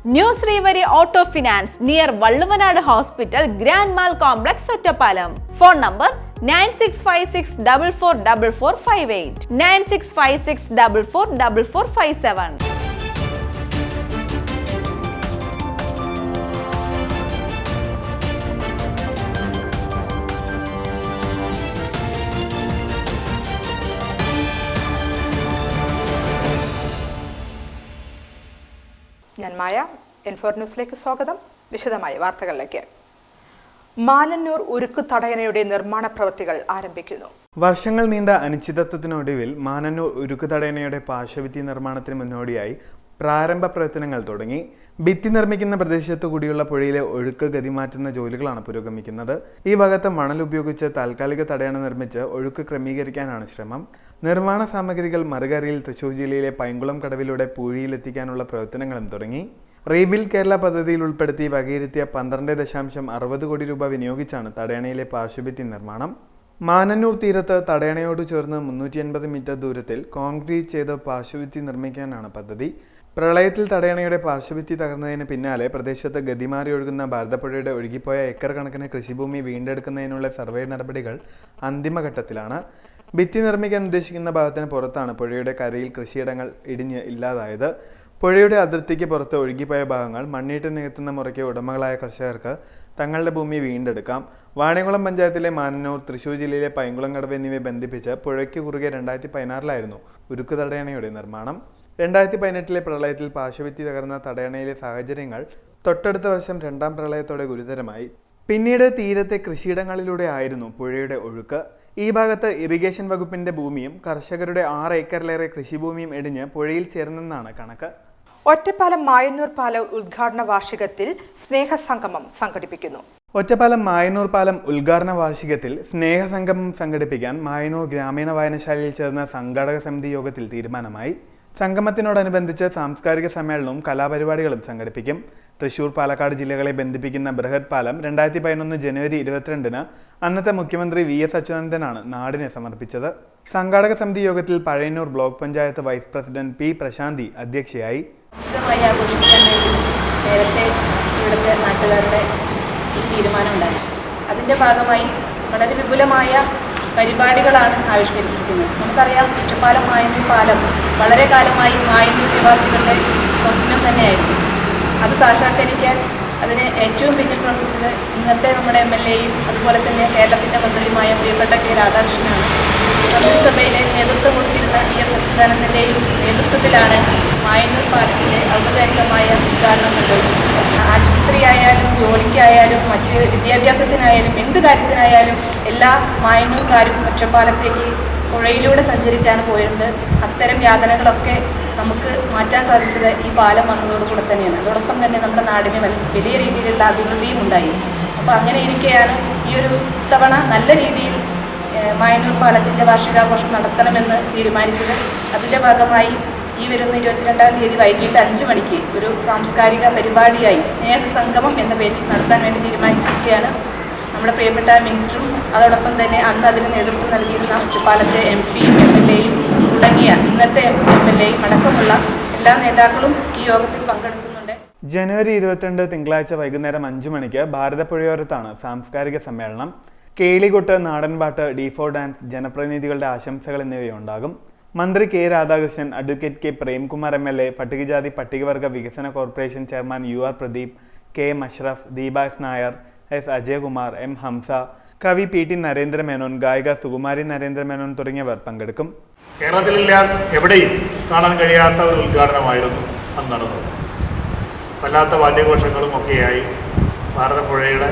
New Srivari Auto Finance near Valluvanadu Hospital, Grand Mall Complex, Ottapalam. Phone number 9656444458, 9656444457. ഞാൻ മായ. N4 ന്യൂസിലേക്ക് സ്വാഗതം. വിശദമായ വാർത്തകളിലേക്ക്. മാനന്നൂർ ഉരുക്ക് തടയണയുടെ നിർമ്മാണ പ്രവൃത്തികൾ ആരംഭിക്കുന്നു. വർഷങ്ങൾ നീണ്ട അനിശ്ചിതത്വത്തിനൊടുവിൽ മാനന്നൂർ ഉരുക്ക് തടയണയുടെ പാർശ്വഭിത്തി നിർമ്മാണത്തിന് മുന്നോടിയായി പ്രാരംഭ പ്രവർത്തനങ്ങൾ തുടങ്ങി. ഭിത്തി നിർമ്മിക്കുന്ന പ്രദേശത്തു കൂടിയുള്ള പുഴയിലെ ഒഴുക്ക് ഗതിമാറ്റുന്ന ജോലികളാണ് പുരോഗമിക്കുന്നത്. ഈ ഭാഗത്ത് മണൽ ഉപയോഗിച്ച് താൽക്കാലിക തടയണ നിർമ്മിച്ച് ഒഴുക്ക് ക്രമീകരിക്കാനാണ് ശ്രമം. നിർമ്മാണ സാമഗ്രികൾ മറുകരയിൽ തൃശൂർ ജില്ലയിലെ പൈങ്കുളം കടവിലൂടെ പൂഴിയിലെത്തിക്കാനുള്ള പ്രവർത്തനങ്ങളും തുടങ്ങി. റീബിൽഡ് കേരള പദ്ധതിയിൽ ഉൾപ്പെടുത്തി വകയിരുത്തിയ 12.60 കോടി രൂപ വിനിയോഗിച്ചാണ് തടയണയിലെ പാർശ്വഭിത്തി നിർമ്മാണം. മാനന്നൂർ തീരത്ത് തടയണയോട് ചേർന്ന് 380 മീറ്റർ ദൂരത്തിൽ കോൺക്രീറ്റ് ചെയ്ത് പാർശ്വഭിത്തി നിർമ്മിക്കാനാണ് പദ്ധതി. പ്രളയത്തിൽ തടയണയുടെ പാർശ്വഭിത്തി തകർന്നതിന് പിന്നാലെ പ്രദേശത്ത് ഗതിമാറി ഒഴുകുന്ന ഭാരതപ്പുഴയുടെ ഒഴുകിപ്പോയ ഏക്കർ കണക്കിന് കൃഷിഭൂമി വീണ്ടെടുക്കുന്നതിനുള്ള സർവേ നടപടികൾ അന്തിമഘട്ടത്തിലാണ്. ഭിത്തി നിർമ്മിക്കാൻ ഉദ്ദേശിക്കുന്ന ഭാഗത്തിന് പുറത്താണ് പുഴയുടെ കരയിൽ കൃഷിയിടങ്ങൾ ഇടിഞ്ഞ് ഇല്ലാതായത്. പുഴയുടെ അതിർത്തിക്ക് പുറത്ത് ഒഴുകിപ്പോയ ഭാഗങ്ങൾ മണ്ണിട്ട് നികത്തുന്ന മുറയ്ക്ക് ഉടമകളായ കർഷകർക്ക് തങ്ങളുടെ ഭൂമി വീണ്ടെടുക്കാം. വാണിയംകുളം പഞ്ചായത്തിലെ മാനന്നൂർ, തൃശൂർ ജില്ലയിലെ പൈങ്കുളം കടവ് എന്നിവയെ ബന്ധിപ്പിച്ച് പുഴയ്ക്ക് കുറുകെ 2016 ഉരുക്ക് തടയണയുടെ നിർമ്മാണം. 2018 പ്രളയത്തിൽ പാർശ്വഭിത്തി തകർന്ന തടയണയിലെ സാഹചര്യങ്ങൾ തൊട്ടടുത്ത വർഷം രണ്ടാം പ്രളയത്തോടെ ഗുരുതരമായി. പിന്നീട് തീരത്തെ കൃഷിയിടങ്ങളിലൂടെ ആയിരുന്നു പുഴയുടെ ഒഴുക്ക്. ഈ ഭാഗത്ത് ഇറിഗേഷൻ വകുപ്പിന്റെ ഭൂമിയും കർഷകരുടെ 6 ഏക്കറിലേറെ കൃഷിഭൂമിയും ഇടിഞ്ഞ് പുഴയിൽ ചേർന്നെന്നാണ് കണക്ക്. ഒറ്റപ്പാലം മായന്നൂർ പാലം ഉദ്ഘാടന വാർഷികത്തിൽ സ്നേഹസംഗമം സംഘടിപ്പിക്കുന്നു. ഒറ്റപ്പാലം മായന്നൂർ പാലം ഉദ്ഘാടന വാർഷികത്തിൽ സ്നേഹസംഗമം സംഘടിപ്പിക്കാൻ മായന്നൂർ ഗ്രാമീണ വായനശാലയിൽ ചേർന്ന സംഘാടക സമിതി യോഗത്തിൽ തീരുമാനമായി. സംഗമത്തിനോടനുബന്ധിച്ച് സാംസ്കാരിക സമ്മേളനവും കലാപരിപാടികളും സംഘടിപ്പിക്കും. തൃശൂർ, പാലക്കാട് ജില്ലകളെ ബന്ധിപ്പിക്കുന്ന ബൃഹത് പാലം 2011 ജനുവരി 22 അന്നത്തെ മുഖ്യമന്ത്രി VS അച്യുതാനന്ദനാണ് നാടിനെ സമർപ്പിച്ചത്. സംഘാടക സമിതി യോഗത്തിൽ Pazhayannur block panchayat vice president P Prasanthi അധ്യക്ഷയായി. നേരത്തെ ഇവിടുത്തെ നാട്ടുകാരുടെ തീരുമാനമുണ്ടായി. അതിൻ്റെ ഭാഗമായി വളരെ വിപുലമായ പരിപാടികളാണ് ആവിഷ്കരിച്ചിരിക്കുന്നത്. നമുക്കറിയാം, ഒറ്റപ്പാലം മായന്നൂർ പാലം വളരെ കാലമായി മായന്നൂർ നിവാസികളുടെ സ്വപ്നം തന്നെയായിരുന്നു. അത് സാക്ഷാത്കരിക്കാൻ അതിന് ഏറ്റവും പിന്നിൽ പ്രവർത്തിച്ചത് ഇന്നത്തെ നമ്മുടെ MLAയും അതുപോലെ തന്നെ കേരളത്തിൻ്റെ മന്ത്രിയുമായ പ്രിയപ്പെട്ട K രാധാകൃഷ്ണനാണ്. മന്ത്രിസഭയിലെ നേതൃത്വം കൊടുത്തിരുന്ന VS അച്യുതാനന്ദൻ്റെയും നേതൃത്വത്തിലാണ് മായന്നൂർ പാലത്തിൻ്റെ ഔപചാരികമായ ഉദ്ഘാടനം നിർവഹിച്ചിട്ടുള്ളത്. ആശുപത്രിയായാലും ജോലിക്കായാലും മറ്റ് വിദ്യാഭ്യാസത്തിനായാലും എന്ത് കാര്യത്തിനായാലും എല്ലാ മായന്നൂർക്കാരും ഒറ്റപ്പാലത്തേക്ക് പുഴയിലൂടെ സഞ്ചരിച്ചാണ് പോയിരുന്നത്. അത്തരം യാതനകളൊക്കെ നമുക്ക് മാറ്റാൻ സാധിച്ചത് ഈ പാലം വന്നതോടുകൂടെ തന്നെയാണ്. അതോടൊപ്പം തന്നെ നമ്മുടെ നാടിന് വലിയ രീതിയിലുള്ള അഭിവൃദ്ധിയും ഉണ്ടായി. അപ്പോൾ അങ്ങനെ ഇരിക്കെയാണ് ഈ ഒരു തവണ നല്ല രീതിയിൽ മായന്നൂർ പാലത്തിൻ്റെ വാർഷികാഘോഷം നടത്തണമെന്ന് തീരുമാനിച്ചത്. അതിൻ്റെ ഭാഗമായി ഈ വരുന്ന 22-ാം തീയതി വൈകിട്ട് 5 മണിക്ക് ഒരു സാംസ്കാരിക പരിപാടിയായി സ്നേഹസംഗമം എന്ന പേരിൽ നടത്താൻ വേണ്ടി തീരുമാനിച്ചിരിക്കുകയാണ്. നമ്മുടെ പ്രിയപ്പെട്ട മിനിസ്റ്ററും അതോടൊപ്പം തന്നെ അന്ന് അതിന് നേതൃത്വം നൽകിയിരുന്ന ഒറ്റപ്പാലത്തെ MP, MLAയും തുടങ്ങിയ ഇന്നത്തെ MLAയും അടക്കമുള്ള എല്ലാ നേതാക്കളും ഈ യോഗത്തിൽ പങ്കെടുക്കുന്നുണ്ട്. ജനുവരി 22 തിങ്കളാഴ്ച വൈകുന്നേരം 5 മണിക്ക് ഭാരതപ്പുഴയോരത്താണ് സാംസ്കാരിക സമ്മേളനം. കേളികൊട്ട്, നാടൻപാട്ട്, D4 ഡാൻസ്, ജനപ്രതിനിധികളുടെ ആശംസകൾ എന്നിവയുണ്ടാകും. മന്ത്രി K Radhakrishnan, advocate K Premkumar MLA, പട്ടികജാതി പട്ടികവർഗ വികസന corporation chairman UR Pradeep, K Mashraf, Deepa S Nair, S Ajayakumar, M Hamsa, കവി PT നരേന്ദ്രമേനോൻ, ഗായിക സുകുമാരി നരേന്ദ്രമേനോൻ തുടങ്ങിയവർ പങ്കെടുക്കും. കേരളത്തിലില്ല എവിടെയും കാണാൻ കഴിയാത്ത ഒരു ഉദ്ഘാടനമായിരുന്നു അന്ന് നടന്നത്. വല്ലാത്ത വാദ്യഘോഷങ്ങളും ഒക്കെയായി ഭാരതപ്പുഴയുടെ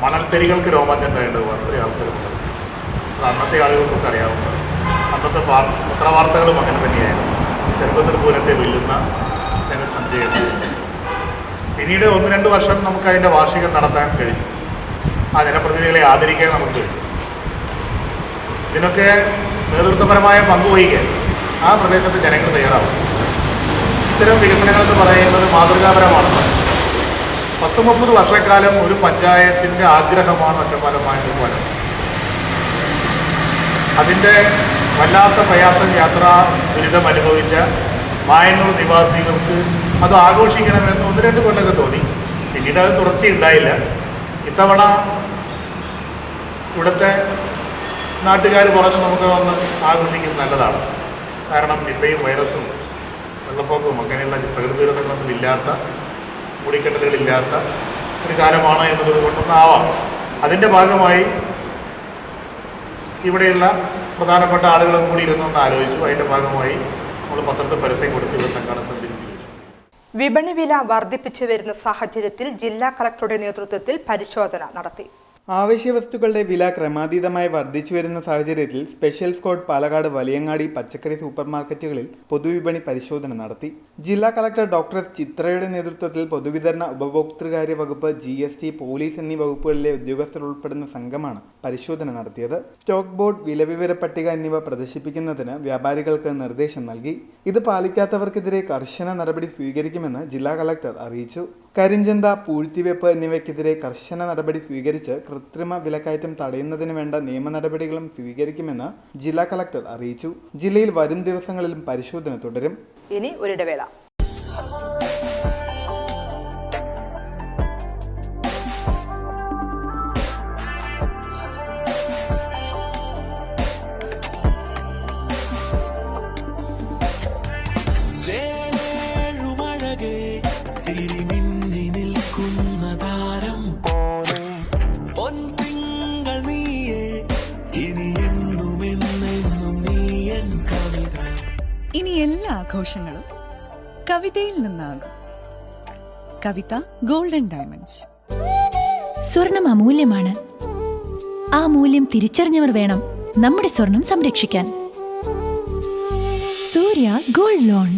മണൽത്തരികൾക്ക് രോമാഞ്ചമുണ്ടായിട്ട് അത്രയും ആൾക്കാരുണ്ട്. അത് അന്നത്തെ ആളുകൾക്കൊക്കെ അറിയാവുന്നത്. അന്നത്തെ പത്രവാർത്തകളും അങ്ങനെ തന്നെയായിരുന്നു. ചെറുപ്പത്തിൽ പൂരത്തെ വെല്ലുന്ന ജനസഞ്ചയം. പിന്നീട് 1-2 വർഷം നമുക്ക് അതിൻ്റെ വാർഷികം നടത്താൻ കഴിഞ്ഞു. ആ ജനപ്രതിനിധികളെ ആദരിക്കാൻ നമുക്ക് കഴിഞ്ഞു. ഇതിനൊക്കെ നേതൃത്വപരമായ പങ്കുവഹിക്കാൻ ആ പ്രദേശത്തെ ജനങ്ങൾ തയ്യാറാവും. ഇത്തരം വികസനങ്ങളെന്ന് പറയുന്നത് മാതൃകാപരമാണെന്ന് 10-30 വർഷക്കാലം ഒരു പഞ്ചായത്തിൻ്റെ ആഗ്രഹമാണ് ഒറ്റപ്പാലം മാനന്നൂർ പാലം. അതിൻ്റെ വല്ലാത്ത പ്രയാസം, യാത്രാ ദുരിതം അനുഭവിച്ച മായന്നൂർ നിവാസികൾക്ക് അത് ആഘോഷിക്കണമെന്ന് 1-2 കൊല്ലമൊക്കെ തോന്നി. പിന്നീട് അത് തുടർച്ചയുണ്ടായില്ല. ഇത്തവണ ഇവിടുത്തെ നാട്ടുകാർ പറഞ്ഞു നമുക്ക് ഒന്ന് ആഘോഷിക്കുന്നത് നല്ലതാണ്. കാരണം നിപ്പയും വൈറസും വെള്ളപ്പൊക്കവും അങ്ങനെയുള്ള പ്രകൃതി ദുരന്തങ്ങളൊന്നും ഇല്ലാത്ത, മൂടിക്കെട്ടലുകളില്ലാത്ത ഒരു കാലമാണ് എന്നത് കൊണ്ടൊന്നാവാം. അതിൻ്റെ ഭാഗമായി ഇവിടെയുള്ള പ്രധാനപ്പെട്ട ആളുകളും കൂടി ഇരുന്നൊന്ന് ആലോചിച്ചു. അതിൻ്റെ ഭാഗമായി നമ്മൾ പത്രത്തിൽ പരസ്യം കൊടുത്ത് ഇവിടെ സംഘാടന സമിതി രൂപീകരിച്ചു. വിപണി വില വർദ്ധിപ്പിച്ചു വരുന്ന സാഹചര്യത്തിൽ ജില്ലാ കളക്ടറുടെ നേതൃത്വത്തിൽ പരിശോധന നടത്തി. ആവശ്യ വസ്തുക്കളുടെ വില ക്രമാതീതമായി വർദ്ധിച്ചു വരുന്ന സാഹചര്യത്തിൽ സ്പെഷ്യൽ സ്ക്വാഡ് പാലക്കാട് വലിയങ്ങാടി പച്ചക്കറി സൂപ്പർ മാർക്കറ്റുകളിൽ പൊതുവിപണി പരിശോധന നടത്തി. ജില്ലാ കളക്ടർ ഡോക്ടർ ചിത്രയുടെ നേതൃത്വത്തിൽ പൊതുവിതരണ ഉപഭോക്തൃകാര്യ വകുപ്പ്, GST, പോലീസ് എന്നീ വകുപ്പുകളിലെ ഉദ്യോഗസ്ഥർ ഉൾപ്പെടുന്ന സംഘമാണ് പരിശോധന നടത്തിയത്. സ്റ്റോക്ക് ബോർഡ്, വിലവിവര പട്ടിക എന്നിവ പ്രദർശിപ്പിക്കുന്നതിന് വ്യാപാരികൾക്ക് നിർദ്ദേശം നൽകി. ഇത് പാലിക്കാത്തവർക്കെതിരെ കർശന നടപടി സ്വീകരിക്കുമെന്ന് ജില്ലാ കളക്ടർ അറിയിച്ചു. കരിഞ്ചന്ത, പൂഴ്ത്തിവെപ്പ് എന്നിവയ്ക്കെതിരെ കർശന നടപടി സ്വീകരിച്ച് കൃത്രിമ വിലക്കയറ്റം തടയുന്നതിന് വേണ്ട നിയമ നടപടികളും സ്വീകരിക്കുമെന്ന് ജില്ലാ കളക്ടർ അറിയിച്ചു. ജില്ലയിൽ വരും ദിവസങ്ങളിലും പരിശോധന തുടരും. ഇനി ഒരിടവേള. ഇനി എല്ലാ ആഘോഷങ്ങളും കവിതയിൽ നിന്നാകും. കവിത ഗോൾഡൻ ഡയമണ്ട്സ്. സ്വർണം അമൂല്യമാണ്. ആ മൂല്യം തിരിച്ചറിഞ്ഞവർ വേണം നമ്മുടെ സ്വർണം സംരക്ഷിക്കാൻ. സൂര്യ ഗോൾഡ് ലോൺ.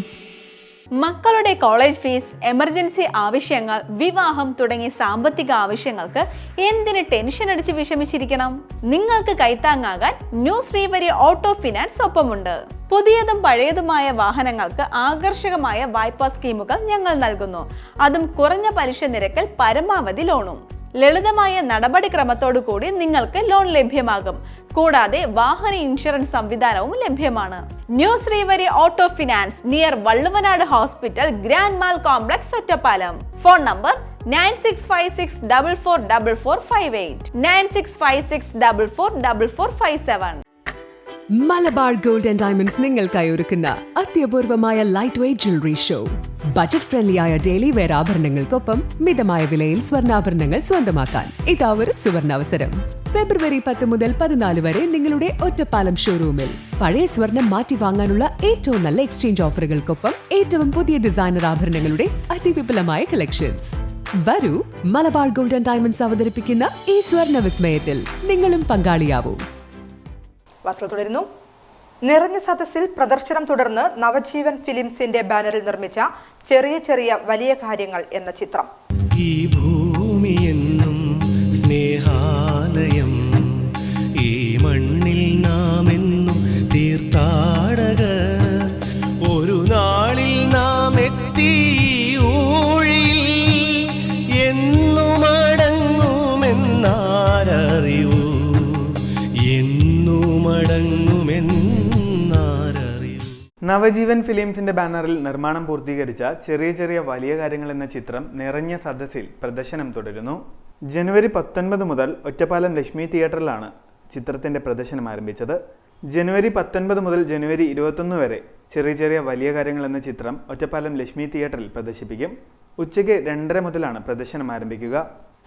മക്കളുടെ കോളേജ് ഫീസ്, എമർജൻസി ആവശ്യങ്ങൾ, വിവാഹം തുടങ്ങിയ സാമ്പത്തിക ആവശ്യങ്ങൾക്ക് എന്തിന് ടെൻഷൻ അടിച്ച് വിഷമിച്ചിരിക്കണം? നിങ്ങൾക്ക് കൈത്താങ്ങാകാൻ ന്യൂ ശ്രീവരി ഓട്ടോ ഫിനാൻസ് ഒപ്പമുണ്ട്. പുതിയതും പഴയതുമായ വാഹനങ്ങൾക്ക് ആകർഷകമായ വായ്പാ സ്കീമുകൾ ഞങ്ങൾ നൽകുന്നു. അതും കുറഞ്ഞ പലിശ നിരക്കിൽ പരമാവധി ലോണും. ലളിതമായ നടപടിക്രമത്തോടു കൂടി നിങ്ങൾക്ക് ലോൺ ലഭ്യമാകും. കൂടാതെ വാഹന ഇൻഷുറൻസ് സംവിധാനവും ലഭ്യമാണ്. New Srivari auto finance, near Valluvanad hospital, grand mall complex, Ottapalam. Phone number 9656444458, 9656444457. Malabar gold and diamonds നിങ്ങൾക്കായി ഒരുക്കുന്ന അത്യപൂർവമായ light weight jewellery show. Budget ഫ്രണ്ട്ലിയായ ഡെയിലി വെയർ ആഭരണങ്ങൾക്കൊപ്പം മിതമായ വിലയിൽ സ്വർണ്ണാഭരണങ്ങൾ സ്വന്തമാക്കാൻ ഇതാ ഒരു സുവർണാവസരം. ഫെബ്രുവരി 10 മുതൽ 14 വരെ നിങ്ങളുടെ ഒറ്റപ്പാലം ഷോറൂമിൽ പഴയ സ്വർണം മാറ്റി വാങ്ങാനുള്ള ഏറ്റവും നല്ല എക്സ്ചേഞ്ച് ഓഫറുകൾക്കൊപ്പം ഏറ്റവും പുതിയ ഡിസൈനർ ആഭരണങ്ങളുടെ അതിവിപുലമായ കളക്ഷൻസ്. വരൂ, മലബാർ ഗോൾഡ് ആൻഡ് ഡയമണ്ട്സ് അവതരിപ്പിക്കുന്ന ഈ സ്വർണ്ണ വിസ്മയത്തിൽ നിങ്ങളും പങ്കാളിയാവൂ. വാർത്തകൾ തുടരുന്നു. നിറഞ്ഞ സദസ്സിൽ പ്രദർശനം തുടർന്ന് നവജീവൻ ഫിലിംസിന്റെ ബാനറിൽ നിർമ്മിച്ച ചെറിയ ചെറിയ വലിയ കാര്യങ്ങൾ എന്ന ചിത്രം. ഈ ഭൂമിയെന്നും സ്നേഹാലയം, ഈ മണ്ണിൽ നാം എന്നും തീർത്ഥാടകർ, ഒരു നാളിൽ നാം എത്തി ഊഴിൽ എന്നു മടങ്ങുമെന്നാരറിവൂ, എന്നു മടങ്ങുമെന്നാരറിവൂ. നവജീവൻ ഫിലിംസിന്റെ ബാനറിൽ നിർമ്മാണം പൂർത്തീകരിച്ച ചെറിയ ചെറിയ വലിയ കാര്യങ്ങൾ എന്ന ചിത്രം നിറഞ്ഞ സദസ്സിൽ പ്രദർശനം തുടരുന്നു. ജനുവരി 19 മുതൽ ഒറ്റപ്പാലം ലക്ഷ്മി തിയേറ്ററിലാണ് ചിത്രത്തിന്റെ പ്രദർശനം ആരംഭിച്ചത്. ജനുവരി 19 മുതൽ ജനുവരി 21 വരെ ചെറിയ ചെറിയ വലിയ കാര്യങ്ങൾ എന്ന ചിത്രം ഒറ്റപ്പാലം ലക്ഷ്മി തിയേറ്ററിൽ പ്രദർശിപ്പിക്കും. ഉച്ചയ്ക്ക് 2:30 മുതലാണ് പ്രദർശനം ആരംഭിക്കുക.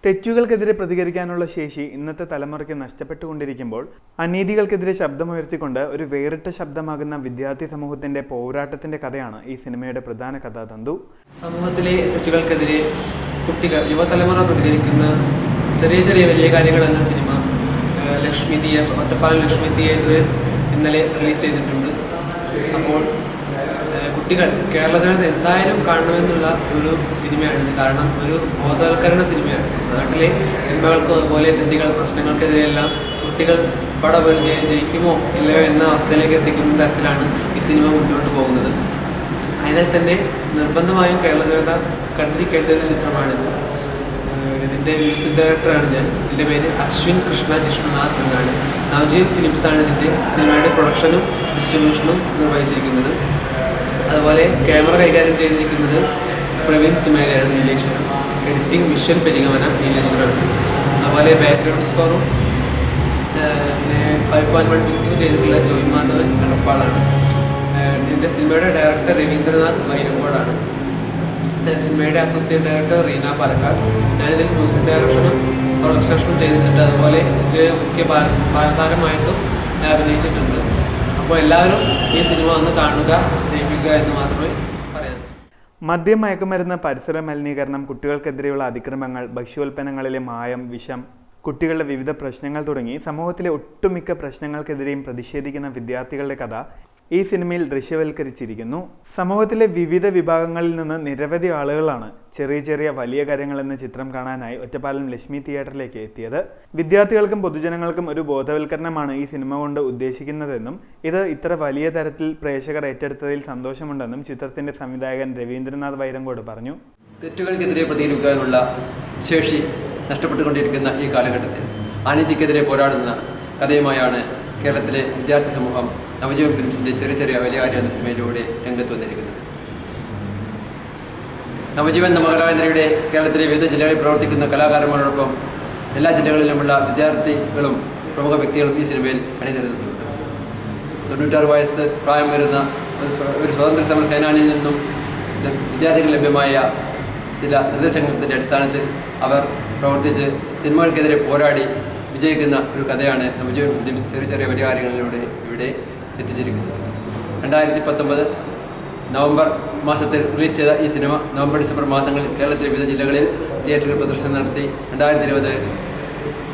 തെറ്റുകൾക്കെതിരെ പ്രതികരിക്കാനുള്ള ശേഷി ഇന്നത്തെ തലമുറയ്ക്ക് നഷ്ടപ്പെട്ടുകൊണ്ടിരിക്കുമ്പോൾ അനീതികൾക്കെതിരെ ശബ്ദമുയർത്തിക്കൊണ്ട് ഒരു വേറിട്ട ശബ്ദമാകുന്ന വിദ്യാർത്ഥി സമൂഹത്തിന്റെ പോരാട്ടത്തിന്റെ കഥയാണ് ഈ സിനിമയുടെ പ്രധാന കഥാതന്തു. സമൂഹത്തിലെ തെറ്റുകൾക്കെതിരെ കുട്ടികൾ, യുവതലമുറ പ്രതികരിക്കുന്ന ചെറിയ ചെറിയ വലിയ കാര്യങ്ങൾ എന്ന സിനിമ ലക്ഷ്മി തിയേറ്റർ, ഒറ്റപ്പാലം ലക്ഷ്മി തിയേറ്ററിൽ ഇന്നലെ റിലീസ് ചെയ്തിട്ടുണ്ട്. അപ്പോൾ കുട്ടികൾ, കേരള ജനത എന്തായാലും കാണണമെന്നുള്ള ഒരു സിനിമയാണിത്. കാരണം ഒരു ബോധവൽക്കരണ സിനിമയാണ്. നാട്ടിലെ തിന്മകൾക്കും അതുപോലെ തെറ്റുകൾ, പ്രശ്നങ്ങൾക്കെതിരെയെല്ലാം കുട്ടികൾ പടപൊരുതി ജയിക്കുമോ ഇല്ലയോ എന്ന അവസ്ഥയിലേക്ക് എത്തിക്കുന്ന തരത്തിലാണ് ഈ സിനിമ മുന്നോട്ട് പോകുന്നത്. അതിനാൽ തന്നെ നിർബന്ധമായും കേരള ജനത കണ്ടിരിക്കേണ്ട ഒരു ചിത്രമാണിത്. ഇതിൻ്റെ മ്യൂസിക് ഡയറക്ടറാണ് ഞാൻ. എൻ്റെ പേര് അശ്വിൻ കൃഷ്ണ ജിഷ്ണുനാഥ് എന്നാണ്. നവജീവൻ ഫിലിംസാണ് ഇതിൻ്റെ സിനിമയുടെ പ്രൊഡക്ഷനും ഡിസ്ട്രിബ്യൂഷനും നിർവഹിച്ചിരിക്കുന്നത്. അതുപോലെ ക്യാമറ കൈകാര്യം ചെയ്തിരിക്കുന്നത് പ്രവീൺ സുമേരയാണ്, നീലേശ്വരം. Editing visual Peringamana, Nileshwaram. അതുപോലെ ബാക്ക്ഗ്രൗണ്ട് സ്കോറും പിന്നെ 5.1 മിക്സിംഗ് ചെയ്തിട്ടുള്ള ജോയ് മാധവൻ എടപ്പാളാണ്. ഇതിൻ്റെ സിനിമയുടെ ഡയറക്ടർ രവീന്ദ്രനാഥ് വൈരങ്കോടാണ്. സിനിമയുടെ അസോസിയേറ്റ് ഡയറക്ടർ റീന പാലക്കാട്. ഞാനിതിൽ മ്യൂസിക് ഡയറക്ഷനും പ്രൊഡക്ഷനും ചെയ്തിട്ടുണ്ട്. അതുപോലെ ഇതിൽ മുഖ്യ ബാലതാരമായിട്ടും അഭിനയിച്ചിട്ടുണ്ട്. അപ്പോൾ എല്ലാവരും ഈ സിനിമ ഒന്ന് കാണുക, ജയിപ്പിക്കുക എന്ന് മാത്രമേ പറയാൻ. മദ്യം, മയക്കുമരുന്ന്, പരിസര മലിനീകരണം, കുട്ടികൾക്കെതിരെയുള്ള അതിക്രമങ്ങൾ, ഭക്ഷ്യോൽപ്പന്നങ്ങളിലെ മായം, വിഷം, കുട്ടികളുടെ വിവിധ പ്രശ്നങ്ങൾ തുടങ്ങി സമൂഹത്തിലെ ഒട്ടുമിക്ക പ്രശ്നങ്ങൾക്കെതിരെയും പ്രതിഷേധിക്കുന്ന വിദ്യാർത്ഥികളുടെ കഥ ഈ സിനിമയിൽ ദൃശ്യവൽക്കരിച്ചിരിക്കുന്നു. സമൂഹത്തിലെ വിവിധ വിഭാഗങ്ങളിൽ നിന്ന് നിരവധി ആളുകളാണ് ചെറിയ ചെറിയ വലിയ കാര്യങ്ങൾ എന്ന ചിത്രം കാണാനായി ഒറ്റപ്പാലം ലക്ഷ്മി തിയേറ്ററിലേക്ക് എത്തിയത്. വിദ്യാർത്ഥികൾക്കും പൊതുജനങ്ങൾക്കും ഒരു ബോധവൽക്കരണമാണ് ഈ സിനിമ കൊണ്ട് ഉദ്ദേശിക്കുന്നതെന്നും ഇത് ഇത്ര വലിയ തരത്തിൽ പ്രേക്ഷകർ ഏറ്റെടുത്തതിൽ സന്തോഷമുണ്ടെന്നും ചിത്രത്തിന്റെ സംവിധായകൻ രവീന്ദ്രനാഥ് വൈരങ്കോട് പറഞ്ഞു. തെറ്റുകൾക്കെതിരെ പ്രതികരിക്കാനുള്ള ശേഷി നഷ്ടപ്പെട്ടുകൊണ്ടിരിക്കുന്ന ഈ കാലഘട്ടത്തിൽ അനീതിക്കെതിരെ പോരാടുന്ന കഥയുമായാണ് കേരളത്തിലെ വിദ്യാർത്ഥി സമൂഹം നവജീവൻ ഫിലിംസിൻ്റെ ചെറിയ ചെറിയ വലിയ കാര്യം എന്ന സിനിമയിലൂടെ രംഗത്ത് വന്നിരിക്കുന്നത്. നവജീവൻ നവകലാകേന്ദ്രയുടെ കേരളത്തിലെ വിവിധ ജില്ലകളിൽ പ്രവർത്തിക്കുന്ന കലാകാരന്മാരോടൊപ്പം എല്ലാ ജില്ലകളിലുമുള്ള വിദ്യാർത്ഥികളും പ്രമുഖ വ്യക്തികളും ഈ സിനിമയിൽ അണിനിരന്നിട്ടുണ്ട്. 96 വയസ്സ് പ്രായം വരുന്ന ഒരു സ്വാതന്ത്ര്യ സമര സേനാനിയിൽ നിന്നും വിദ്യാർത്ഥികൾ ലഭ്യമായ ചില നിർദ്ദേശങ്ങളുടെ അടിസ്ഥാനത്തിൽ അവർ പ്രവർത്തിച്ച് തിന്മകൾക്കെതിരെ പോരാടി വിജയിക്കുന്ന ഒരു കഥയാണ് നവജീവൻ ഫിലിംസ് ചെറിയ ചെറിയ വലിയ കാര്യങ്ങളിലൂടെ ഇവിടെ എത്തിച്ചിരിക്കുന്നത്. 2019 നവംബർ മാസത്തിൽ റിലീസ് ചെയ്ത ഈ സിനിമ നവംബർ ഡിസംബർ മാസങ്ങളിൽ കേരളത്തിലെ വിവിധ ജില്ലകളിൽ തിയേറ്ററിൽ പ്രദർശനം നടത്തി 2020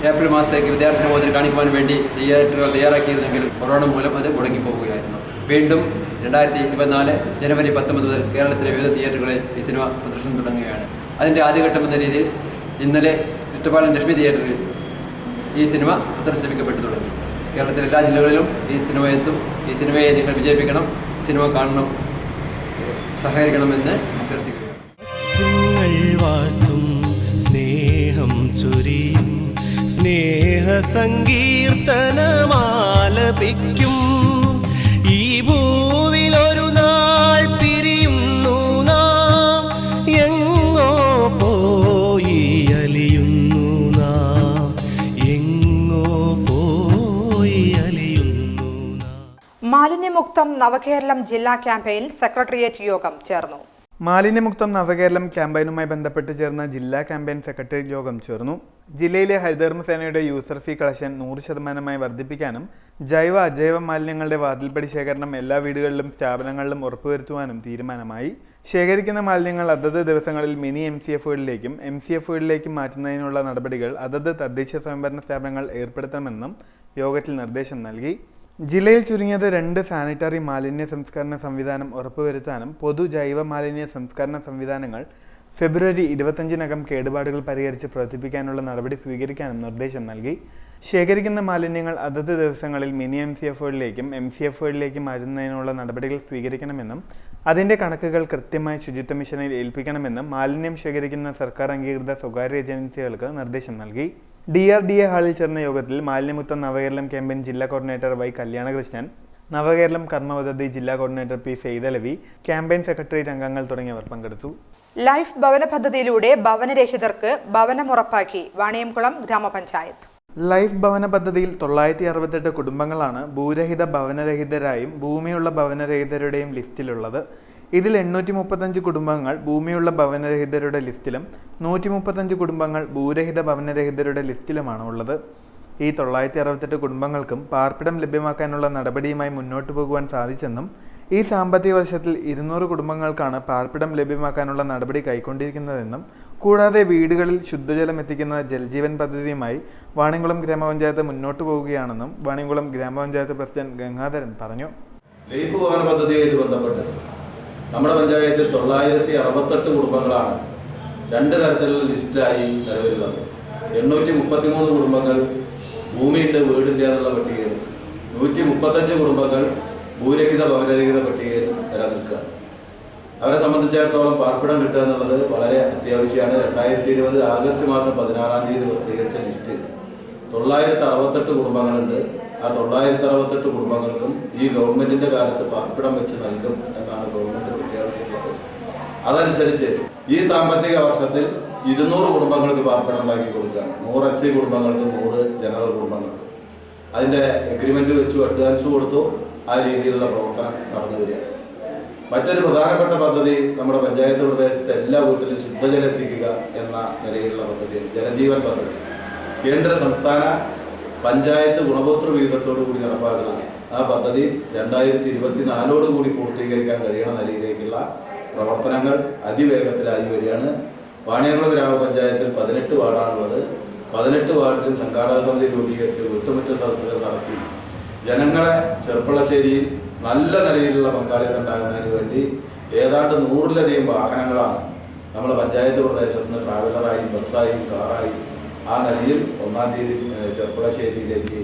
ഏപ്രിൽ മാസത്തേക്ക് വിദ്യാർത്ഥി സമൂഹത്തിൽ കാണിക്കുവാൻ വേണ്ടി തിയേറ്ററുകൾ തയ്യാറാക്കിയിരുന്നെങ്കിലും കൊറോണ മൂലം അത് മുടങ്ങിപ്പോവുകയായിരുന്നു. വീണ്ടും 2024 ജനുവരി 19 മുതൽ കേരളത്തിലെ വിവിധ തിയേറ്ററുകളിൽ ഈ സിനിമ പ്രദർശനം തുടങ്ങുകയാണ്. അതിൻ്റെ ആദ്യഘട്ടം എന്ന രീതിയിൽ ഇന്നലെ ഒറ്റപ്പാലം ലക്ഷ്മി തിയേറ്ററിൽ ഈ സിനിമ പ്രദർശിപ്പിക്കപ്പെട്ടു തുടങ്ങി. കേരളത്തിലെ എല്ലാ ജില്ലകളിലും ഈ സിനിമ എത്തും. ഈ സിനിമയെ നിങ്ങൾ വിജയിപ്പിക്കണം, സിനിമ കാണണം, സഹകരിക്കണമെന്ന് അഭ്യർത്ഥിക്കുകയാണ്. സ്നേഹം ചൊരിയും സ്നേഹ സങ്കീർത്തനമാലപിക്കും ഈ ഭൂവിലൊരു നാൾ പിരിയുന്നു നാം, എങ്ങോ പോയി അലിയുന്നു നാം, എങ്ങോ പോയി അലിയുന്നു നാം. മാലിന്യമുക്തം നവകേരളം ജില്ലാ ക്യാമ്പയിൻ സെക്രട്ടേറിയറ്റ് യോഗം ചേർന്നു. മാലിന്യമുക്തം നവകേരളം ക്യാമ്പയിനുമായി ബന്ധപ്പെട്ട് ചേർന്ന ജില്ലാ ക്യാമ്പയിൻ സെക്രട്ടേറിയറ്റ് യോഗം ചേർന്നു. ജില്ലയിലെ ഹരിതകർമ്മസേനയുടെ യൂസർ ഫീ കളക്ഷൻ 100% വർദ്ധിപ്പിക്കാനും ജൈവ അജൈവ മാലിന്യങ്ങളുടെ വാതിൽപ്പടി ശേഖരണം എല്ലാ വീടുകളിലും സ്ഥാപനങ്ങളിലും ഉറപ്പുവരുത്തുവാനും തീരുമാനമായി. ശേഖരിക്കുന്ന മാലിന്യങ്ങൾ അതത് ദിവസങ്ങളിൽ മിനി MCFകളിലേക്കും MCFകളിലേക്കും മാറ്റുന്നതിനുള്ള നടപടികൾ അതത് തദ്ദേശ സ്വയംഭരണ സ്ഥാപനങ്ങൾ ഏർപ്പെടുത്തണമെന്നും യോഗത്തിൽ നിർദ്ദേശം നൽകി. ജില്ലയിൽ ചുരുങ്ങിയത് 2 സാനിറ്ററി മാലിന്യ സംസ്കരണ സംവിധാനം ഉറപ്പുവരുത്താനും പൊതു ജൈവ മാലിന്യ സംസ്കരണ സംവിധാനങ്ങൾ ഫെബ്രുവരി 25-നകം കേടുപാടുകൾ പരിഹരിച്ച് പ്രവർത്തിപ്പിക്കാനുള്ള നടപടി സ്വീകരിക്കാനും നിർദ്ദേശം നൽകി. ശേഖരിക്കുന്ന മാലിന്യങ്ങൾ അതത് ദിവസങ്ങളിൽ മിനി MCFകളിലേക്കും MCFകളിലേക്കും മാറ്റുന്നതിനുള്ള നടപടികൾ സ്വീകരിക്കണമെന്നും അതിൻ്റെ കണക്കുകൾ കൃത്യമായി ശുചിത്വ മിഷനിൽ ഏൽപ്പിക്കണമെന്നും മാലിന്യം ശേഖരിക്കുന്ന സർക്കാർ അംഗീകൃത സ്വകാര്യ ഏജൻസികൾക്ക് നിർദ്ദേശം നൽകി. DRDA ഹാളിൽ ചേർന്ന യോഗത്തിൽ മാലിന്യമുക്തം നവകേരളം ക്യാമ്പയിൻ ജില്ലാ കോർഡിനേറ്റർ വൈ കല്യാണകൃഷ്ണൻ, നവകേരളം കർമ്മപദ്ധതി ജില്ലാ coordinator P Saithalavi, campaign secretariat അംഗങ്ങൾ തുടങ്ങിയവർ പങ്കെടുത്തു. ലൈഫ് ഭവന പദ്ധതിയിലൂടെ ഭവനരഹിതർക്ക് ഭവനമുറപ്പാക്കി വാണിയംകുളം ഗ്രാമപഞ്ചായത്ത്. ലൈഫ് ഭവന പദ്ധതിയിൽ 968 കുടുംബങ്ങളാണ് ഭൂരഹിത ഭവനരഹിതരായും ഭൂമിയുള്ള ഭവനരഹിതരുടെയും ലിസ്റ്റിലുള്ളത്. ഇതിൽ 835 കുടുംബങ്ങൾ ഭൂമിയുള്ള ഭവനരഹിതരുടെ ലിസ്റ്റിലും 135 കുടുംബങ്ങൾ ഭൂരഹിത ഭവനരഹിതരുടെ ലിസ്റ്റിലുമാണ് ഉള്ളത്. ഈ 968 കുടുംബങ്ങൾക്കും പാർപ്പിടം ലഭ്യമാക്കാനുള്ള നടപടിയുമായി മുന്നോട്ടു പോകുവാൻ സാധിച്ചെന്നും ഈ സാമ്പത്തിക വർഷത്തിൽ 200 കുടുംബങ്ങൾക്കാണ് പാർപ്പിടം ലഭ്യമാക്കാനുള്ള നടപടി കൈക്കൊണ്ടിരിക്കുന്നതെന്നും കൂടാതെ വീടുകളിൽ ശുദ്ധജലം എത്തിക്കുന്ന ജൽജീവൻ പദ്ധതിയുമായി വാണിയംകുളം ഗ്രാമപഞ്ചായത്ത് മുന്നോട്ടു പോവുകയാണെന്നും വാണിയംകുളം ഗ്രാമപഞ്ചായത്ത് പ്രസിഡന്റ് ഗംഗാധരൻ പറഞ്ഞു. ലൈഫ് ഭവന പദ്ധതിയായിട്ട് ബന്ധപ്പെട്ട് നമ്മുടെ പഞ്ചായത്തിൽ 968 കുടുംബങ്ങളാണ് 2 തരത്തിലുള്ള ലിസ്റ്റിലായി നിലവിലുള്ളത്. 833 കുടുംബങ്ങൾ ഭൂമിയുണ്ട് വീടില്ല എന്നുള്ള പട്ടികയിലും 135 കുടുംബങ്ങൾ ഭൂരഹിത ഭവനരഹിത പട്ടികയിൽ നിലനിൽക്കുകയാണ്. അവരെ സംബന്ധിച്ചിടത്തോളം പാർപ്പിടം കിട്ടുക എന്നുള്ളത് വളരെ അത്യാവശ്യമാണ്. 2020 ആഗസ്റ്റ് മാസം 16-ാം തീയതി പ്രസിദ്ധീകരിച്ച ലിസ്റ്റിൽ 968 കുടുംബങ്ങളുണ്ട്. ആ 968 കുടുംബങ്ങൾക്കും ഈ ഗവൺമെന്റിന്റെ കാലത്ത് പാർപ്പിടം വെച്ച് നൽകും എന്നാണ് ഗവൺമെന്റ് അതനുസരിച്ച് ഈ സാമ്പത്തിക വർഷത്തിൽ 200 കുടുംബങ്ങൾക്ക് പാർപ്പിടം ഉണ്ടാക്കി കൊടുക്കുകയാണ്. 100 SC കുടുംബങ്ങൾക്ക്, 100 ജനറൽ കുടുംബങ്ങൾക്ക്. അതിൻ്റെ എഗ്രിമെൻ്റ് വെച്ചു, അഡ്വാൻസ് കൊടുത്തു. ആ രീതിയിലുള്ള പ്രവർത്തനം നടന്നു വരികയാണ്. മറ്റൊരു പ്രധാനപ്പെട്ട പദ്ധതി നമ്മുടെ പഞ്ചായത്ത് പ്രദേശത്തെ എല്ലാ വീട്ടിലും ശുദ്ധജലം എത്തിക്കുക എന്ന നിലയിലുള്ള പദ്ധതിയാണ് ജലജീവൻ പദ്ധതി. കേന്ദ്ര സംസ്ഥാന പഞ്ചായത്ത് ഗുണഭോക്തൃ വിഹിതത്തോടു കൂടി നടപ്പാക്കുന്ന ആ പദ്ധതി 2024 കൂടി പൂർത്തീകരിക്കാൻ കഴിയുന്ന നിലയിലേക്കുള്ള പ്രവർത്തനങ്ങൾ അതിവേഗത്തിലായി വരികയാണ്. വാണിയംകുളം ഗ്രാമപഞ്ചായത്തിൽ 18 വാർഡാണുള്ളത്. 18 വാർഡിലും സംഘാടക സമിതി രൂപീകരിച്ച് വീട്ടുമുറ്റ സദസ്സുകൾ നടത്തി ജനങ്ങളെ ചെർപ്പളശ്ശേരിയിൽ നല്ല നിലയിലുള്ള പങ്കാളിത്തം ഉണ്ടാകുന്നതിന് വേണ്ടി ഏതാണ്ട് 100-ലധികം വാഹനങ്ങളാണ് നമ്മുടെ പഞ്ചായത്ത് പ്രദേശത്ത് നിന്ന് ട്രാവലറായും ബസ്സായും കാറായും ആ നിലയിൽ 1-ാം തീയതി ചെർപ്പളശ്ശേരിയിലേക്ക്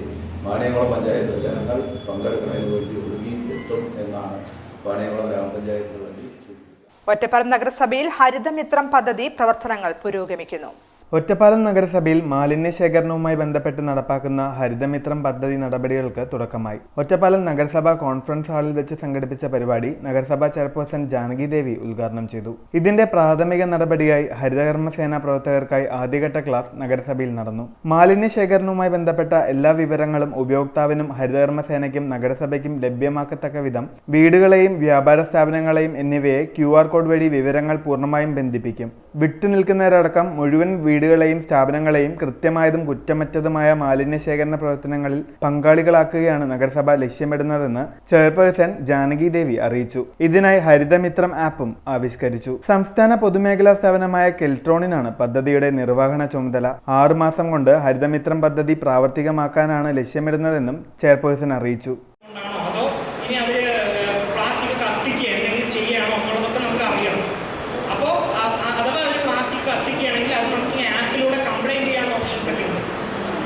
വാണിയംകുളം പഞ്ചായത്തിലെ ജനങ്ങൾ പങ്കെടുക്കുന്നതിന് വേണ്ടി ഒഴുകി എത്തും എന്നാണ് വാണിയംകുളം ഗ്രാമപഞ്ചായത്തിന് വേണ്ടി സൂചിപ്പിക്കുന്നത്. ഒറ്റപ്പാലം നഗരസഭയിൽ ഹരിതമിത്രം പദ്ധതി പ്രവർത്തനങ്ങൾ പുരോഗമിക്കുന്നു. ഒറ്റപ്പാലം നഗരസഭയിൽ മാലിന്യ ശേഖരണവുമായി ബന്ധപ്പെട്ട് നടപ്പാക്കുന്ന ഹരിതമിത്രം പദ്ധതി നടപടികൾക്ക് തുടക്കമായി. ഒറ്റപ്പാലം നഗരസഭാ കോൺഫറൻസ് ഹാളിൽ വെച്ച് സംഘടിപ്പിച്ച പരിപാടി നഗരസഭാ ചെയർപേഴ്സൺ ജാനകി ദേവി ഉദ്ഘാടനം ചെയ്തു. ഇതിന്റെ പ്രാഥമിക നടപടിയായി ഹരിതകർമ്മസേന പ്രവർത്തകർക്കായി ആദ്യഘട്ട ക്ലാസ് നഗരസഭയിൽ നടന്നു. മാലിന്യ ശേഖരണവുമായി ബന്ധപ്പെട്ട എല്ലാ വിവരങ്ങളും ഉപയോക്താവിനും ഹരിതകർമ്മസേനയ്ക്കും നഗരസഭയ്ക്കും ലഭ്യമാക്കത്തക്ക വിധം വീടുകളെയും വ്യാപാര സ്ഥാപനങ്ങളെയും എന്നിവയെ QR കോഡ് വഴി വിവരങ്ങൾ പൂർണ്ണമായും ബന്ധിപ്പിക്കും. വിട്ടുനിൽക്കുന്നവരടക്കം മുഴുവൻ വീടുകളെയും സ്ഥാപനങ്ങളെയും കൃത്യമായതും കുറ്റമറ്റതുമായ മാലിന്യ ശേഖരണ പ്രവർത്തനങ്ങളിൽ പങ്കാളികളാക്കുകയാണ് നഗരസഭ ലക്ഷ്യമിടുന്നതെന്ന് ചെയർപേഴ്സൺ ജാനകി ദേവി അറിയിച്ചു. ഇതിനായി ഹരിതമിത്രം ആപ്പും ആവിഷ്കരിച്ചു. സംസ്ഥാന പൊതുമേഖലാ സ്ഥാപനമായ കെൽട്രോണിനാണ് പദ്ധതിയുടെ നിർവഹണ ചുമതല. 6 മാസം കൊണ്ട് ഹരിതമിത്രം പദ്ധതി പ്രാവർത്തികമാക്കാനാണ് ലക്ഷ്യമിടുന്നതെന്നും ചെയർപേഴ്സൺ അറിയിച്ചു.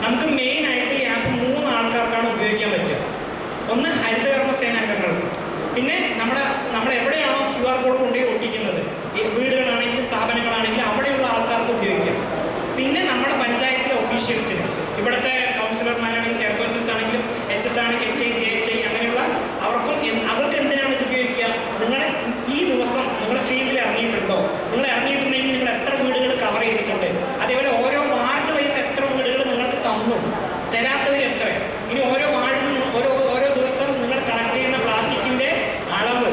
നമുക്ക് മെയിനായിട്ട് ഈ ആപ്പ് 3 ആൾക്കാർക്കാണ് ഉപയോഗിക്കാൻ പറ്റുക. ഒന്ന് ഹരിതകർമ്മസേന അംഗങ്ങൾക്ക്, പിന്നെ നമ്മൾ എവിടെയാണോ QR കോഡ് കൊണ്ടുപോയി ഒട്ടിക്കുന്നത്, ഈ വീടുകളാണെങ്കിലും സ്ഥാപനങ്ങളാണെങ്കിലും അവിടെയുള്ള ആൾക്കാർക്ക് ഉപയോഗിക്കാം. പിന്നെ നമ്മുടെ പഞ്ചായത്തിലെ ഒഫീഷ്യൽസിന്, ഇവിടുത്തെ കൗൺസിലർമാരാണെങ്കിലും ചെയർപേഴ്സൺസ് ആണെങ്കിലും HS ആണെങ്കിൽ HI JHI അങ്ങനെയുള്ള അവർക്ക് എന്തിനാണ് ഇത് ഉപയോഗിക്കുക? നിങ്ങൾ ഈ ദിവസം നിങ്ങളുടെ ഫീൽഡിൽ ഇറങ്ങിയിട്ടുണ്ടോ? നിങ്ങൾ ഇറങ്ങിയിട്ടുണ്ടെങ്കിൽ നിങ്ങൾ എത്ര വീടുകൾ കവർ ചെയ്തിട്ടുണ്ട്, അതേപോലെ ഓരോ വാർഡ് വൈസ് എത്ര വീടുകൾ നിങ്ങൾക്ക് തന്നു, തരാത്തവർ എത്ര, ഇനി ഓരോ വാർഡിൽ നിന്ന് ഓരോ ദിവസം നിങ്ങൾ കളക്ട് ചെയ്യുന്ന പ്ലാസ്റ്റിക്കിൻ്റെ അളവ്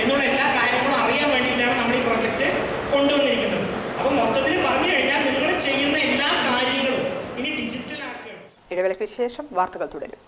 എന്നുള്ള എല്ലാ കാര്യങ്ങളും അറിയാൻ വേണ്ടിയിട്ടാണ് നമ്മൾ ഈ പ്രോജക്റ്റ് കൊണ്ടുവന്നിരിക്കുന്നത്. അപ്പോൾ മൊത്തത്തിൽ പറഞ്ഞു കഴിഞ്ഞാൽ നിങ്ങൾ ചെയ്യുന്ന എല്ലാ കാര്യങ്ങളും ഇനി ഡിജിറ്റൽ ആക്കുകയാണ്. ഇടവേളയ്ക്ക് ശേഷം വാർത്തകൾ തുടരും.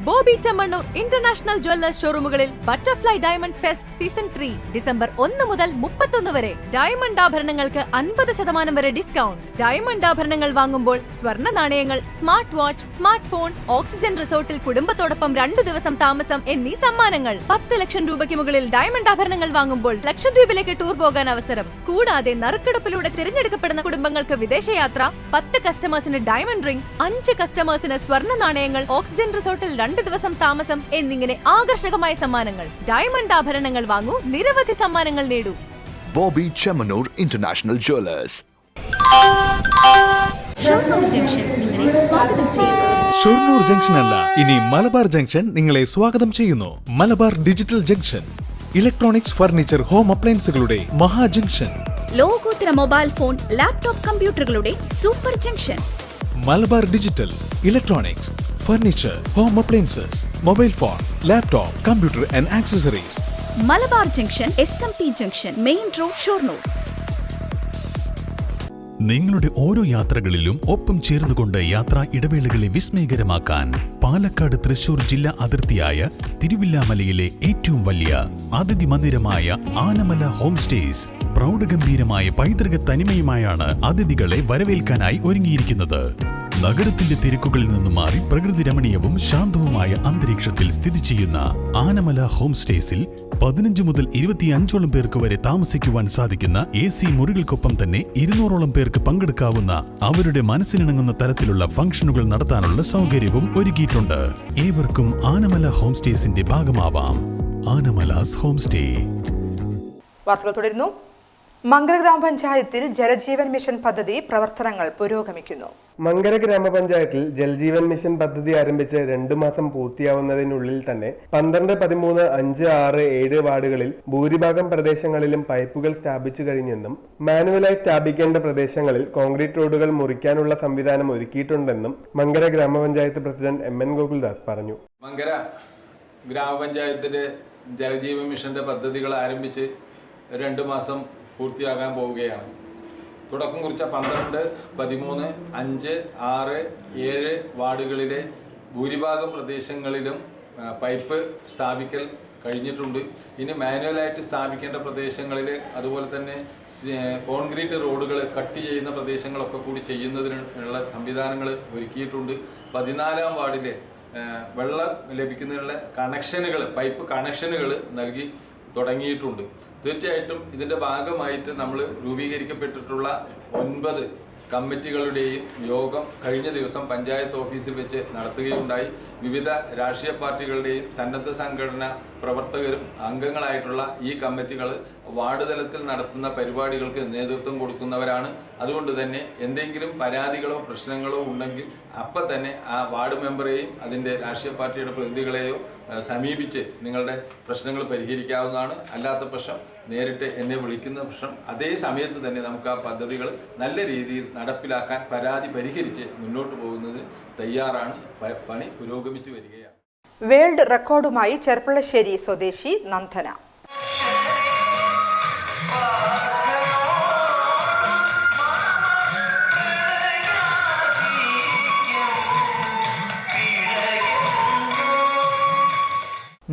ബോബി ചെമ്മണ്ണൂർ ഇന്റർനാഷണൽ ജ്വല്ലേഴ്സ് ഷോറൂമുകളിൽ butterfly diamond fest season 3 December 1 മുതൽ 31 വരെ. ഡയമണ്ട് ആഭരണങ്ങൾക്ക് 50% വരെ ഡിസ്കൗണ്ട്. ഡയമണ്ട് ആഭരണങ്ങൾ വാങ്ങുമ്പോൾ സ്വർണ്ണ നാണയങ്ങൾ, smart watch, smart phone, oxygen റിസോർട്ടിൽ കുടുംബത്തോടൊപ്പം 2 ദിവസം താമസം എന്നീ സമ്മാനങ്ങൾ. 10 ലക്ഷം രൂപയ്ക്ക് മുകളിൽ ഡയമണ്ട് ആഭരണങ്ങൾ വാങ്ങുമ്പോൾ ലക്ഷദ്വീപിലേക്ക് ടൂർ പോകാൻ അവസരം. കൂടാതെ നറുക്കെടുപ്പിലൂടെ തിരഞ്ഞെടുക്കപ്പെടുന്ന കുടുംബങ്ങൾക്ക് വിദേശയാത്ര, 10 കസ്റ്റമേഴ്സിന് ഡയമണ്ട് റിംഗ്, 5 കസ്റ്റമേഴ്സിന് സ്വർണ്ണ നാണയങ്ങൾ, ഓക്സിജൻ റിസോർട്ടിൽ 2 ദിവസം താമസം എന്നിങ്ങനെ ആകർഷകമായ സമ്മാനങ്ങൾ. ഡയമണ്ട് ആഭരണങ്ങൾ വാങ്ങൂ, നിരവധി സമ്മാനങ്ങൾ നേടൂ. Bobby Chemmanur international Jewellers. Shoranur junction നിങ്ങളെ സ്വാഗതം ചെയ്യുന്നു. ഷൊർണൂർ ജംഗ്ഷൻ അല്ല, ഇനി മലബാർ ജംഗ്ഷൻ നിങ്ങളെ സ്വാഗതം ചെയ്യുന്നു. Malabar digital junction, electronics, furniture, home അപ്ലയൻസുകളുടെ മഹാ ജംഗ്ഷൻ. ലോകോത്തര മൊബൈൽ ഫോൺ, ലാപ്ടോപ്പ്, കമ്പ്യൂട്ടറുകളുടെ super junction. Malabar digital, electronics, furniture, home appliances, mobile phone, laptop, computer and accessories. Malabar junction, SMP junction, main road, Shoranur. നിങ്ങളുടെ ഓരോ യാത്രകളിലും ഒപ്പം ചേർന്നുകൊണ്ട് യാത്രാ ഇടവേളകളെ വിസ്മയകരമാക്കാൻ പാലക്കാട് തൃശൂർ ജില്ലാ അതിർത്തിയായ തിരുവില്ലാമലയിലെ ഏറ്റവും വലിയ അതിഥി മന്ദിരമായ ആനമല ഹോം സ്റ്റേസ് പ്രൗഢഗംഭീരമായ പൈതൃക തനിമയുമായാണ് അതിഥികളെ വരവേൽക്കാനായി ഒരുങ്ങിയിരിക്കുന്നത്. നഗരത്തിന്റെ തിരക്കുകളിൽ നിന്നും മാറി പ്രകൃതി രമണീയവും ശാന്തവുമായ അന്തരീക്ഷത്തിൽ സ്ഥിതി ചെയ്യുന്ന ആനമല ഹോം സ്റ്റേസിൽ 15 മുതൽ 25ഓളം പേർക്ക് വരെ താമസിക്കുവാൻ സാധിക്കുന്ന AC മുറികൾക്കൊപ്പം തന്നെ 200ഓളം പേർക്ക് പങ്കെടുക്കാവുന്ന അവരുടെ മനസ്സിനിണങ്ങുന്ന തരത്തിലുള്ള ഫംഗ്ഷനുകൾ നടത്താനുള്ള സൗകര്യവും ഒരുക്കിയിട്ടുണ്ട്. ഏവർക്കും ആനമല ഹോം സ്റ്റേസിന്റെ ഭാഗമാവാം. Anamalas home stay. വാർത്തകൾ തുടരുന്നു. മങ്കര ഗ്രാമപഞ്ചായത്തിൽ ജലജീവൻ മിഷൻ പദ്ധതി പ്രവർത്തനങ്ങൾ പുരോഗമിക്കുന്നു. മങ്കര ഗ്രാമപഞ്ചായത്തിൽ ജൽജീവൻ മിഷൻ പദ്ധതി ആരംഭിച്ച് 2 മാസം പൂർത്തിയാവുന്നതിനുള്ളിൽ തന്നെ 12, 13, 5, 6, 7 വാർഡുകളിൽ ഭൂരിഭാഗം പ്രദേശങ്ങളിലും പൈപ്പുകൾ സ്ഥാപിച്ചു കഴിഞ്ഞെന്നും മാനുവലായി സ്ഥാപിക്കേണ്ട പ്രദേശങ്ങളിൽ കോൺക്രീറ്റ് റോഡുകൾ മുറിക്കാനുള്ള സംവിധാനം ഒരുക്കിയിട്ടുണ്ടെന്നും മങ്കര ഗ്രാമപഞ്ചായത്ത് പ്രസിഡന്റ് MN ഗോകുൽദാസ് പറഞ്ഞു. മങ്കര ഗ്രാമപഞ്ചായത്തിലെ ജലജീവൻ മിഷന്റെ പദ്ധതികൾ ആരംഭിച്ച് 2 മാസം പൂർത്തിയാകാൻ പോവുകയാണ്. തുടക്കം കുറിച്ച 12, 13, 5, 6, 7 വാർഡുകളിലെ ഭൂരിഭാഗം പ്രദേശങ്ങളിലും പൈപ്പ് സ്ഥാപിക്കൽ കഴിഞ്ഞിട്ടുണ്ട്. ഇനി മാനുവലായിട്ട് സ്ഥാപിക്കേണ്ട പ്രദേശങ്ങളിൽ അതുപോലെ തന്നെ കോൺക്രീറ്റ് റോഡുകൾ കട്ട് ചെയ്യുന്ന പ്രദേശങ്ങളൊക്കെ കൂടി ചെയ്യുന്നതിനുള്ള സംവിധാനങ്ങൾ ഒരുക്കിയിട്ടുണ്ട്. 14-ാം വാർഡിൽ വെള്ളം ലഭിക്കുന്നതിനുള്ള കണക്ഷനുകൾ, പൈപ്പ് കണക്ഷനുകൾ നൽകി തുടങ്ങിയിട്ടുണ്ട്. തീർച്ചയായിട്ടും ഇതിൻ്റെ ഭാഗമായിട്ട് നമ്മൾ രൂപീകരിക്കപ്പെട്ടിട്ടുള്ള 9 കമ്മിറ്റികളുടെയും യോഗം കഴിഞ്ഞ ദിവസം പഞ്ചായത്ത് ഓഫീസിൽ വെച്ച് നടത്തുകയുണ്ടായി. വിവിധ രാഷ്ട്രീയ പാർട്ടികളുടെയും സന്നദ്ധ സംഘടനാ പ്രവർത്തകരും അംഗങ്ങളായിട്ടുള്ള ഈ കമ്മിറ്റികൾ വാർഡ് തലത്തിൽ നടത്തുന്ന പരിപാടികൾക്ക് നേതൃത്വം കൊടുക്കുന്നവരാണ്. അതുകൊണ്ട് തന്നെ എന്തെങ്കിലും പരാതികളോ പ്രശ്നങ്ങളോ ഉണ്ടെങ്കിൽ അപ്പം തന്നെ ആ വാർഡ് മെമ്പറെയും അതിൻ്റെ രാഷ്ട്രീയ പാർട്ടിയുടെ പ്രതിനിധികളെയോ സമീപിച്ച് നിങ്ങളുടെ പ്രശ്നങ്ങൾ പരിഹരിക്കാവുന്നതാണ്. അല്ലാത്ത പക്ഷം നേരിട്ട് എന്നെ വിളിക്കുന്ന പക്ഷം അതേ സമയത്ത് തന്നെ നമുക്ക് ആ പദ്ധതികൾ നല്ല രീതിയിൽ നടപ്പിലാക്കാൻ പരാതി പരിഹരിച്ച് മുന്നോട്ട് പോകുന്നതിന് തയ്യാറാണ്. പണി പുരോഗമിച്ചു വരികയാണ്. വേൾഡ് റെക്കോർഡുമായി ചെർപ്പുളശ്ശേരി സ്വദേശി നന്ദന.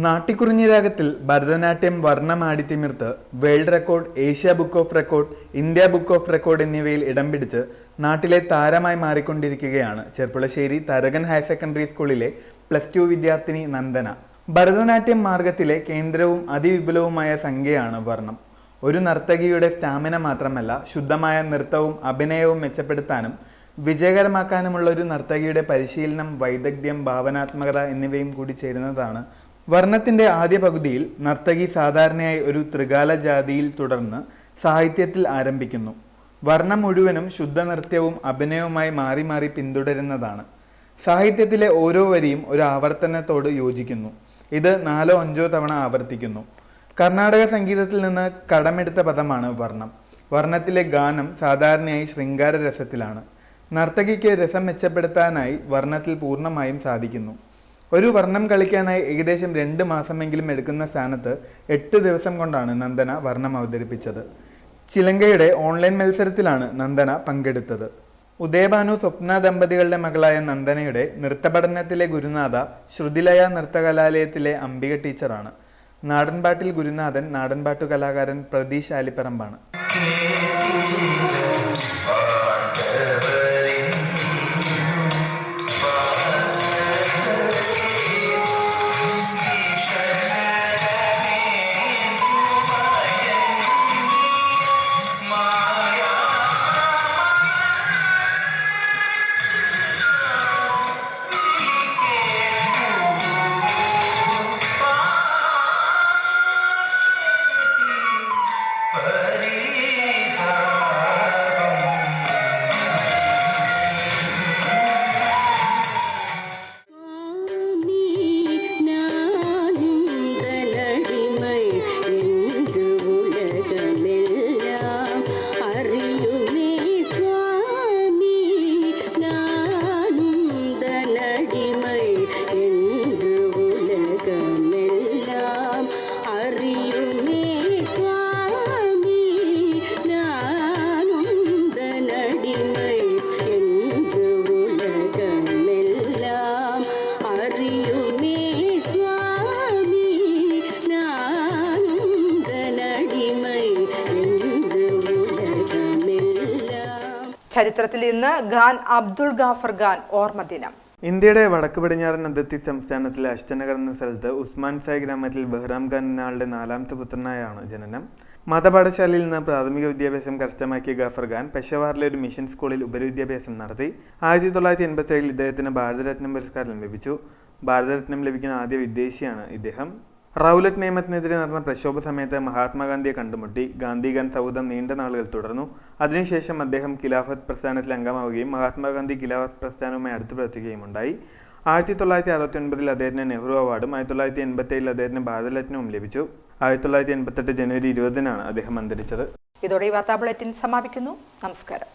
നാട്ടിക്കുറിഞ്ഞി രാഗത്തിൽ ഭരതനാട്യം വർണ്ണമാടിത്തിമിർത്ത് world record, Asia book of record, India book of record എന്നിവയിൽ ഇടം പിടിച്ച് നാട്ടിലെ താരമായി മാറിക്കൊണ്ടിരിക്കുകയാണ് ചെർപ്പുളശ്ശേരി തരകൻ ഹയർ സെക്കൻഡറി സ്കൂളിലെ +2 വിദ്യാർത്ഥിനി നന്ദന. ഭരതനാട്യം മാർഗത്തിലെ കേന്ദ്രവും അതിവിപുലവുമായ സംഖ്യയാണ് വർണ്ണം. ഒരു നർത്തകിയുടെ സ്റ്റാമിന മാത്രമല്ല, ശുദ്ധമായ നൃത്തവും അഭിനയവും മെച്ചപ്പെടുത്താനും വിജയകരമാക്കാനുമുള്ള ഒരു നർത്തകിയുടെ പരിശീലനം, വൈദഗ്ധ്യം, ഭാവനാത്മകത എന്നിവയും കൂടി ചേരുന്നതാണ് വർണ്ണത്തിന്റെ ആദ്യ പകുതിയിൽ. നർത്തകി സാധാരണയായി ഒരു ത്രികാല ജാതിയിൽ തുടർന്ന് സാഹിത്യത്തിൽ ആരംഭിക്കുന്നു. വർണ്ണം മുഴുവനും ശുദ്ധ നൃത്യവും അഭിനയവുമായി മാറി മാറി പിന്തുടരുന്നതാണ്. സാഹിത്യത്തിലെ ഓരോ വരിയും ഒരു ആവർത്തനത്തോട് യോജിക്കുന്നു. ഇത് 4-5 തവണ ആവർത്തിക്കുന്നു. കർണാടക സംഗീതത്തിൽ നിന്ന് കടമെടുത്ത പദമാണ് വർണ്ണം. വർണ്ണത്തിലെ ഗാനം സാധാരണയായി ശൃംഗാര രസത്തിലാണ്. നർത്തകിക്ക് രസം മെച്ചപ്പെടുത്താനായി വർണ്ണത്തിൽ പൂർണ്ണമായും സാധിക്കുന്നു. ഒരു വർണ്ണം കളിക്കാനായി ഏകദേശം 2 മാസമെങ്കിലും എടുക്കുന്ന സ്ഥാനത്ത് 8 ദിവസം കൊണ്ടാണ് നന്ദന വർണ്ണം അവതരിപ്പിച്ചത്. ചിലങ്കയുടെ ഓൺലൈൻ മത്സരത്തിലാണ് നന്ദന പങ്കെടുത്തത്. ഉദയഭാനു സ്വപ്ന ദമ്പതികളുടെ മകളായ നന്ദനയുടെ നൃത്തപഠനത്തിലെ ഗുരുനാഥ ശ്രുതിലയ നൃത്തകലാലയത്തിലെ അംബിക ടീച്ചറാണ്. നാടൻപാട്ടിൽ ഗുരുനാഥൻ നാടൻപാട്ടു കലാകാരൻ പ്രതീഷ് ആലിപ്പറമ്പാണ്. ചരിത്രത്തിൽ ഇന്ന് ഖാൻ അബ്ദുൾ ഗാഫർ ഖാൻ ഓർമ്മ ദിനം. ഇന്ത്യയുടെ വടക്ക് പടിഞ്ഞാറൻ അതിർത്തി സംസ്ഥാനത്തിലെ അഷ്ടനഗർ എന്ന സ്ഥലത്ത് ഉസ്മാൻ സായ് ഗ്രാമത്തിൽ ബഹ്റാം ഖാൻ എന്നയാളുടെ 4ാമത്തെ പുത്രനായാണ് ജനനം. മതപാഠശാലയിൽ നിന്ന് പ്രാഥമിക വിദ്യാഭ്യാസം കരസ്ഥമാക്കിയ ഗാഫർ ഖാൻ പെഷവാറിലെ ഒരു മിഷൻ സ്കൂളിൽ ഉപരിവിദ്യാഭ്യാസം നടത്തി. 1987 ഇദ്ദേഹത്തിന് ഭാരതരത്നം പുരസ്കാരം ലഭിച്ചു. ഭാരതരത്നം ലഭിക്കുന്ന ആദ്യ വിദേശിയാണ് ഇദ്ദേഹം. റൗലറ്റ് നിയമത്തിനെതിരെ നടന്ന പ്രക്ഷോഭ സമയത്ത് മഹാത്മാഗാന്ധിയെ കണ്ടുമുട്ടി. ഗാന്ധിഗൺ സൗഹൃദം നീണ്ട നാളുകൾ തുടർന്നു. അതിനുശേഷം അദ്ദേഹം ഖിലാഫത്ത് പ്രസ്ഥാനത്തിൽ അംഗമാവുകയും മഹാത്മാഗാന്ധി ഖിലാഫത്ത് പ്രസ്ഥാനവുമായി അടുത്ത് പ്രവർത്തിക്കുകയും ഉണ്ടായി. 1969 അദ്ദേഹത്തിന് നെഹ്റു അവാർഡും 1987 അദ്ദേഹത്തിന് ഭാരതരത്നവും ലഭിച്ചു. 1988 ജനുവരി 20 അദ്ദേഹം അന്തരിച്ചത്. ഇതോടെ ഈ വാർത്താ ബുള്ളറ്റിൻ സമാപിക്കുന്നു. നമസ്കാരം.